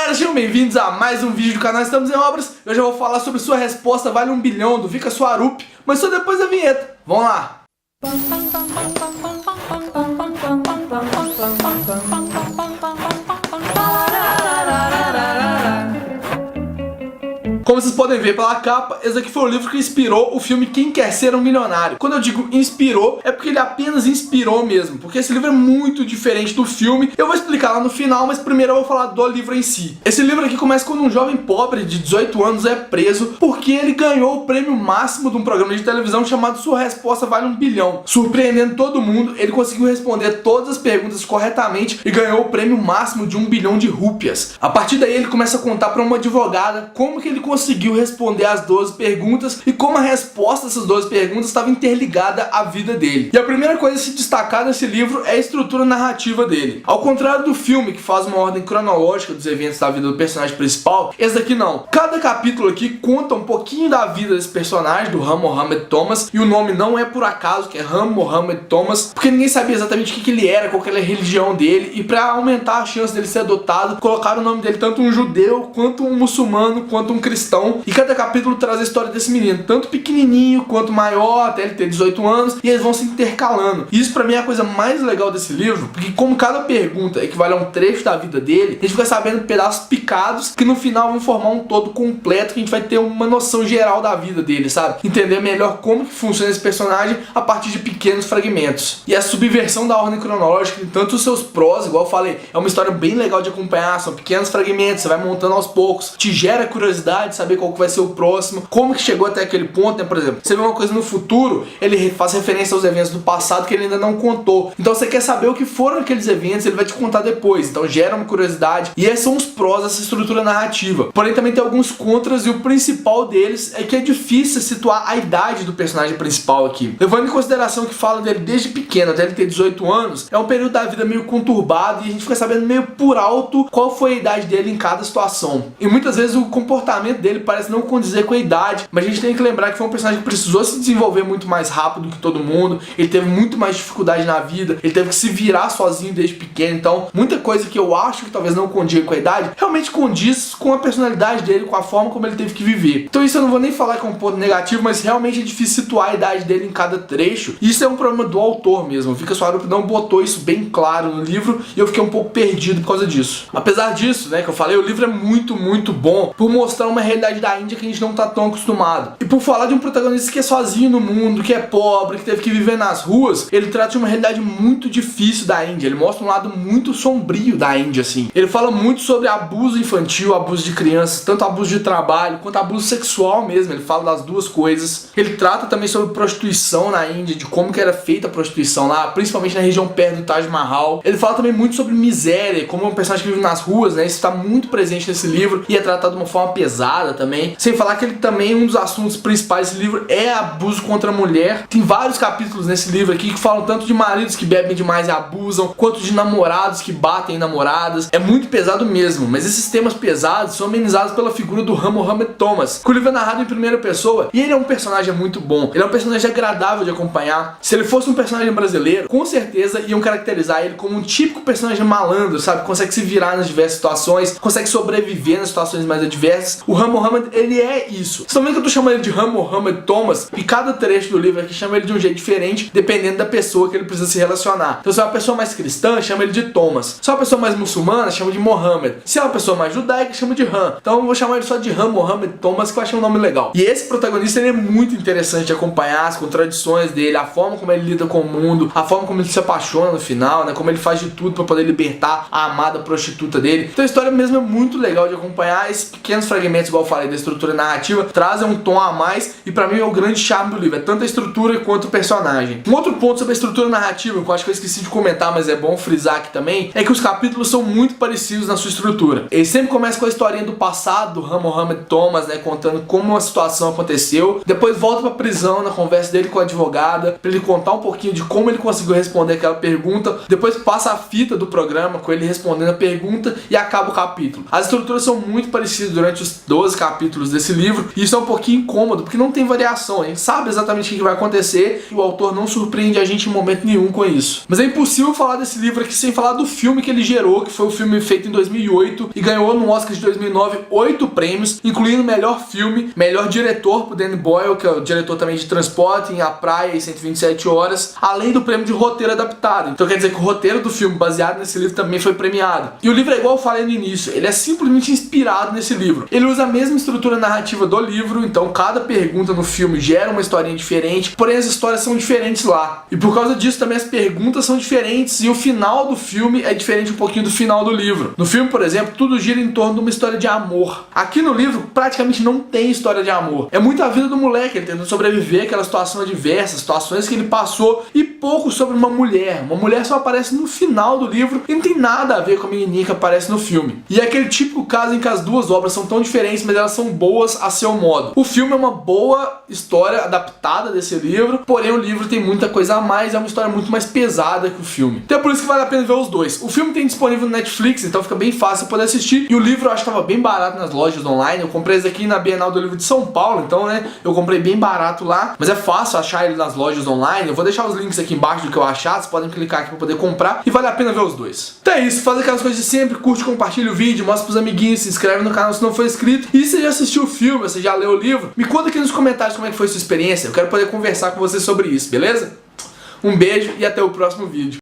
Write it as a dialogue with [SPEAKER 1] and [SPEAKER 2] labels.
[SPEAKER 1] Galera, sejam bem-vindos a mais um vídeo do canal Estamos em Obras. Hoje eu vou falar sobre sua resposta vale 1 bilhão do Vika Swarup, mas só depois da vinheta. Vamos lá! Como vocês podem ver pela capa, esse aqui foi o livro que inspirou o filme Quem Quer Ser um Milionário. Quando eu digo inspirou, é porque ele apenas inspirou mesmo, porque esse livro é muito diferente do filme. Eu vou explicar lá no final, mas primeiro eu vou falar do livro em si. Esse livro aqui começa quando um jovem pobre de 18 anos é preso porque ele ganhou o prêmio máximo de um programa de televisão chamado Sua Resposta Vale 1 Bilhão. Surpreendendo todo mundo, ele conseguiu responder todas as perguntas corretamente e ganhou o prêmio máximo de 1 bilhão de rúpias. A partir daí ele começa a contar para uma advogada como que ele conseguiu responder as 12 perguntas e como a resposta dessas 12 perguntas estava interligada à vida dele. E a primeira coisa a se destacar nesse livro é a estrutura narrativa dele. Ao contrário do filme, que faz uma ordem cronológica dos eventos da vida do personagem principal, esse daqui não. Cada capítulo aqui conta um pouquinho da vida desse personagem, do Ram Mohammed Thomas, e o nome não é por acaso que é Ram Mohammed Thomas, porque ninguém sabia exatamente o que ele era, qual que era a religião dele, e para aumentar a chance dele ser adotado, colocaram o nome dele tanto um judeu, quanto um muçulmano, quanto um cristão. E cada capítulo traz a história desse menino, tanto pequenininho quanto maior, até ele ter 18 anos, e eles vão se intercalando. E isso pra mim é a coisa mais legal desse livro, porque como cada pergunta equivale a um trecho da vida dele, a gente fica sabendo pedaços picados que no final vão formar um todo completo, que a gente vai ter uma noção geral da vida dele, sabe? Entender melhor como que funciona esse personagem a partir de pequenos fragmentos. E a subversão da ordem cronológica tem tanto os seus prós, igual eu falei, é uma história bem legal de acompanhar, são pequenos fragmentos, você vai montando aos poucos, te gera curiosidade, saber qual que vai ser o próximo, como que chegou até aquele ponto, né? Por exemplo, você vê uma coisa no futuro, ele faz referência aos eventos do passado que ele ainda não contou. Então você quer saber o que foram aqueles eventos, ele vai te contar depois. Então gera uma curiosidade. E esses são os prós dessa estrutura narrativa. Porém também tem alguns contras e o principal deles é que é difícil situar a idade do personagem principal aqui. Levando em consideração que fala dele desde pequeno até ele ter 18 anos, é um período da vida meio conturbado e a gente fica sabendo meio por alto qual foi a idade dele em cada situação. E muitas vezes o comportamento dele parece não condizer com a idade, mas a gente tem que lembrar que foi um personagem que precisou se desenvolver muito mais rápido que todo mundo, ele teve muito mais dificuldade na vida, ele teve que se virar sozinho desde pequeno, então muita coisa que eu acho que talvez não condiga com a idade, realmente condiz com a personalidade dele, com a forma como ele teve que viver. Então isso eu não vou nem falar que é um ponto negativo, mas realmente é difícil situar a idade dele em cada trecho, e isso é um problema do autor mesmo. O Vika Swarup não botou isso bem claro no livro, e eu fiquei um pouco perdido por causa disso. Apesar disso, né, que eu falei, o livro é muito bom por mostrar uma realidade da Índia que a gente não tá tão acostumado. E por falar de um protagonista que é sozinho no mundo, que é pobre, que teve que viver nas ruas, ele trata de uma realidade muito difícil da Índia. Ele mostra um lado muito sombrio da Índia, assim. Ele fala muito sobre abuso infantil, abuso de crianças, tanto abuso de trabalho, quanto abuso sexual mesmo. Ele fala das duas coisas. Ele trata também sobre prostituição na Índia, de como que era feita a prostituição lá, principalmente na região perto do Taj Mahal. Ele fala também muito sobre miséria, como é um personagem que vive nas ruas, né? Isso está muito presente nesse livro e é tratado de uma forma pesada também. Sem falar que ele também, um dos assuntos principais desse livro é abuso contra a mulher. Tem vários capítulos nesse livro aqui que falam tanto de maridos que bebem demais e abusam, quanto de namorados que batem em namoradas. É muito pesado mesmo, mas esses temas pesados são amenizados pela figura do Ram Mohammed Thomas, que o livro é narrado em primeira pessoa, e ele é um personagem muito bom. Ele é um personagem agradável de acompanhar. Se ele fosse um personagem brasileiro, com certeza iam caracterizar ele como um típico personagem malandro, sabe? Consegue se virar nas diversas situações, consegue sobreviver nas situações mais adversas. O Ram Mohammed, ele é isso. Vocês estão vendo que eu tô chamando ele de Ram Mohammed Thomas, e cada trecho do livro aqui chama ele de um jeito diferente, dependendo da pessoa que ele precisa se relacionar. Então se é uma pessoa mais cristã, chama ele de Thomas. Se é uma pessoa mais muçulmana, chama de Mohammed. Se é uma pessoa mais judaica, chama de Ram. Então eu vou chamar ele só de Ram Mohammed Thomas, que eu achei um nome legal. E esse protagonista, ele é muito interessante de acompanhar, as contradições dele, a forma como ele lida com o mundo, a forma como ele se apaixona no final, né? Como ele faz de tudo pra poder libertar a amada prostituta dele. Então a história mesmo é muito legal de acompanhar. Esses pequenos fragmentos, igual eu falei, da estrutura narrativa, trazem um tom a mais, e pra mim é o grande charme do livro, é tanto a estrutura quanto o personagem. Um outro ponto sobre a estrutura narrativa, que eu acho que eu esqueci de comentar, mas é bom frisar aqui também, é que os capítulos são muito parecidos na sua estrutura. Ele sempre começa com a historinha do passado do Ram Mohammed Thomas, né, contando como a situação aconteceu, depois volta pra prisão, na conversa dele com a advogada, pra ele contar um pouquinho de como ele conseguiu responder aquela pergunta, depois passa a fita do programa, com ele respondendo a pergunta, e acaba o capítulo. As estruturas são muito parecidas durante os 12 12 capítulos desse livro, e isso é um pouquinho incômodo, porque não tem variação, a gente sabe exatamente o que vai acontecer, e o autor não surpreende a gente em momento nenhum com isso. Mas é impossível falar desse livro aqui sem falar do filme que ele gerou, que foi o filme feito em 2008, e ganhou no Oscar de 2009 8 prêmios, incluindo melhor filme, melhor diretor pro Danny Boyle, que é o diretor também de Transporting, A Praia e 127 Horas, além do prêmio de roteiro adaptado. Então quer dizer que o roteiro do filme baseado nesse livro também foi premiado. E o livro é igual eu falei no início, ele é simplesmente inspirado nesse livro. Ele usa a mesma estrutura narrativa do livro, então cada pergunta no filme gera uma historinha diferente, porém as histórias são diferentes lá. E por causa disso também as perguntas são diferentes e o final do filme é diferente um pouquinho do final do livro. No filme, por exemplo, tudo gira em torno de uma história de amor. Aqui no livro praticamente não tem história de amor. É muito a vida do moleque, ele tentando sobreviver àquela situação adversa, situações que ele passou, e pouco sobre uma mulher. Uma mulher só aparece no final do livro e não tem nada a ver com a menininha que aparece no filme. E é aquele típico caso em que as duas obras são tão diferentes, mas elas são boas a seu modo. O filme é uma boa história adaptada desse livro, porém o livro tem muita coisa a mais, é uma história muito mais pesada que o filme. Então é por isso que vale a pena ver os dois. O filme tem disponível no Netflix, então fica bem fácil poder assistir, e o livro eu acho que estava bem barato nas lojas online. Eu comprei esse aqui na Bienal do Livro de São Paulo, então né, eu comprei bem barato lá, mas é fácil achar ele nas lojas online. Eu vou deixar os links aqui embaixo do que eu achar, vocês podem clicar aqui para poder comprar, e vale a pena ver os dois. Então é isso, faz aquelas coisas de sempre, curte, compartilha o vídeo, mostra pros amiguinhos, se inscreve no canal se não for inscrito, e se você já assistiu o filme, você já leu o livro, me conta aqui nos comentários como é que foi a sua experiência, eu quero poder conversar com você sobre isso, beleza? Um beijo e até o próximo vídeo.